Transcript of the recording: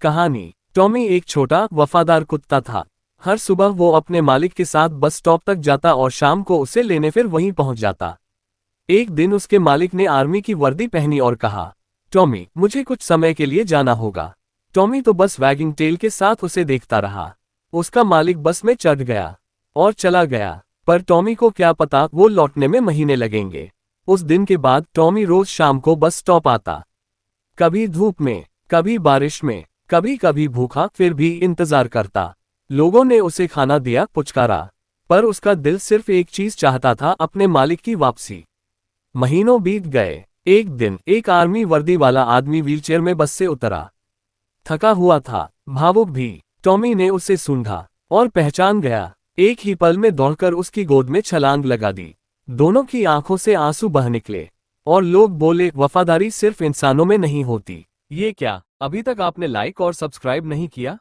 कहानी। टॉमी एक छोटा वफादार कुत्ता था। हर सुबह वो अपने मालिक के साथ बस स्टॉप तक जाता और शाम को उसे लेने फिर वहीं पहुंच जाता। एक दिन उसके मालिक ने आर्मी की वर्दी पहनी और कहा, टॉमी, मुझे कुछ समय के लिए जाना होगा। टॉमी तो बस वैगिंग टेल के साथ उसे देखता रहा। उसका मालिक बस में चढ़ गया और चला गया, पर टॉमी को क्या पता वो लौटने में महीने लगेंगे। उस दिन के बाद टॉमी रोज शाम को बस स्टॉप आता, कभी धूप में, कभी बारिश में, कभी कभी भूखा, फिर भी इंतजार करता। लोगों ने उसे खाना दिया, पुचकारा, पर उसका दिल सिर्फ एक चीज चाहता था, अपने मालिक की वापसी। महीनों बीत गए। एक दिन एक आर्मी वर्दी वाला आदमी व्हीलचेयर में बस से उतरा। थका हुआ था, भावुक भी। टॉमी ने उसे सूंघा और पहचान गया। एक ही पल में दौड़कर उसकी गोद में छलांग लगा दी। दोनों की आंखों से आंसू बह निकले और लोग बोले, वफादारी सिर्फ इंसानों में नहीं होती। ये क्या, अभी तक आपने लाइक और सब्सक्राइब नहीं किया?